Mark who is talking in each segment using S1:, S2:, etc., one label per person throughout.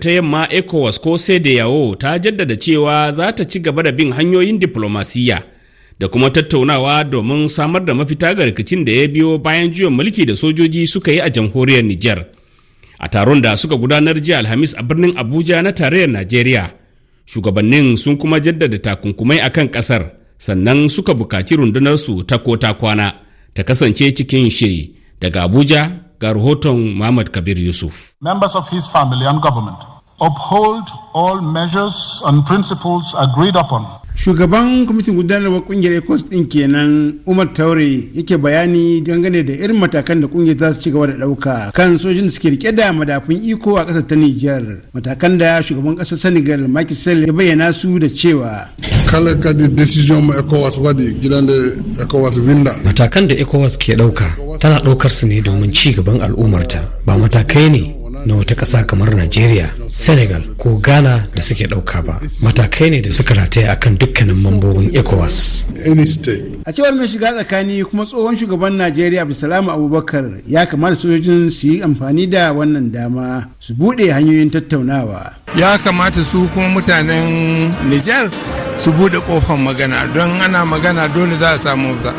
S1: ta yamma ekowas ko yawo ta jaddada cewa za ta ci gaba da bin hanyoyin diflomasiyya da kuma tattaunawa domin samar da mafita ga rikicin da ya biyo bayan juyin mulki da sojoji suka yi a jamhuriyar Niger. A taron da suka gudanar jiya Alhamis a birnin Abuja na tarayyar Najeriya, shugabannin sun kuma jaddada takunkumai akan kasar, sannan suka bukaci rundunarsu ta kota kwana ta kasance cikin shiri. Daga Abuja ga rahoton Muhammad Kabir Yusuf.
S2: Members of his family and government uphold all measures and principles agreed upon.
S3: Shugaban kwamitin gudanarwar kungiyar ECOWAS din kenan Umar Taure yake bayani dangane da irin matakan da kungiyar za su ci gaba da dauka kan sojin da suke rike da madafun iko a kasar ta Niger. Matakan da shugaban kasar Senegal Macky Sall ya bayyana su da cewa
S4: kala kadi decision ma ECOWAS wadi gidan da ECOWAS winda. Matakan da ECOWAS ke dauka tana daukar su ne domin ci gaban al'ummarta, ba matakai ne na wata ƙasa kamar Najeriya, Senegal ko Ghana da suke ɗauka ba. Matakai ne da suka rataya akan dukkanin mambobin ECOWAS.
S3: A cewar mai shiga tsakani kuma tsohon shugaban Najeriya Abdulsalam Abubakar ya kamata sojojin su yi amfani da wannan dama su buɗe hanyoyin tattaunawa.
S5: Ya kamata su kuma mutanen Niger su buɗe ƙofar magana, don ana magana dole za a samu ta.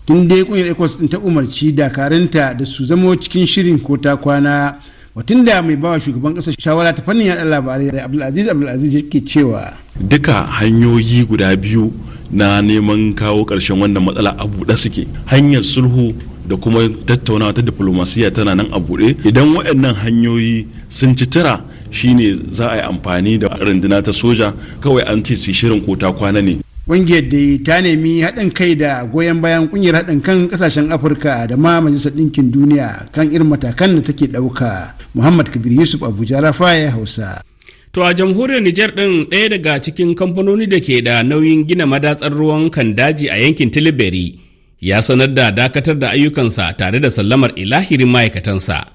S3: Tun dai kungiyar ECOWAS ta umarci dakarunta da su zamo cikin shirin ko ta kwana. Watun da mai bawa shugaban ƙasar shawara ta fannin yaɗa labarai da Abdulaziz yake cewa
S6: duka hanyoyi guda biyu na neman kawo ƙarshen wannan matsala a buɗe suke. Hanyar sulhu da kuma tattaunawa ta diplomasiya tana nan a buɗe. Idan waɗannan hanyoyi sun ci tura shine za a yi amfani da runduna ta soja, kawai an ce su shirin ko ta kwana ne.
S3: Ƙungiyar da ta nemi haɗin kai da goyon bayan ƙungiyar haɗin kan ƙasashen Afirka da ma Majalisar Ɗinkin Duniya kan irin matakan da take ɗauka. Muhammad Kabir Yusuf, Abuja, Rafaya, Hausa.
S1: To a jamhuriyar Nijar ɗin ɗaya daga cikin kamfanoni da ke da nauyin gina madatsar ruwan kan daji a yankin Tilibiri ya sanar da dakatar da ayyukansa tare da sallamar ilahirin ma'aikatansa.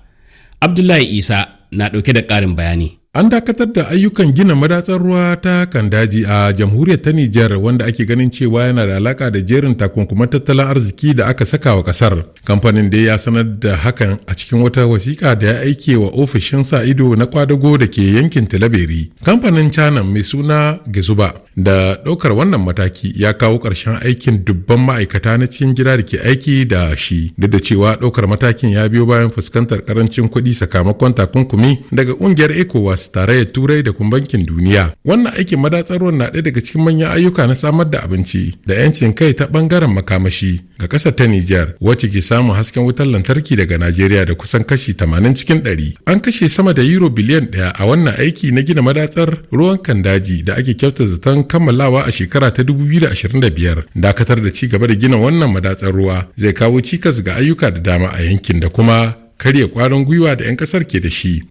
S1: Abdullahi Isa na ɗauke da ƙarin bayani.
S7: An dakatar da ayyukan gina madatsar ruwa ta Kandaji a jamhuriyar ta Nijar, wanda ake ganin cewa yana da alaka da jerin takunkuman tattalin arziki da aka saka wa kasar. Kamfanin da ya sanar da hakan a cikin wata wasiƙa da ya aike wa ofishin sa ido na kwadago da ke yankin Talaberi. Kamfanin Canan mai suna Gizuba da ɗaukar wannan mataki ya kawo ƙarshen aikin dubban ma'aikata na cikin gida da ke aiki da shi, duk da cewa ɗaukar matakin ya biyo bayan fuskantar ƙarancin kuɗi sakamakon takunkumi daga ƙungiyar ECOWAS tarayyar turai da kuma bankin duniya. Wannan aikin madatsar ruwan na ɗaya daga cikin manyan ayyuka na samar da abinci da 'yancin kai ta ɓangaren makamashi ga ƙasar ta Nijar, wacce ke samun hasken wutar lantarki daga Najeriya da kusan kashi 80 cikin 100. An kashe sama da euro biliyan 1 a wannan aiki na gina madatsar ruwan kan daji da ake kyauta zaton kammalawa a shekara ta 2025. Dakatar da ci gaba da gina wannan madatsar ruwa zai kawo cikas ga ayyuka da dama a yankin da kuma karya kwarin gwiwa da 'yan ƙasar ke da shi.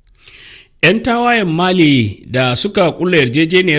S1: 'Yan tawayen Mali da suka kulla yarjejeniyar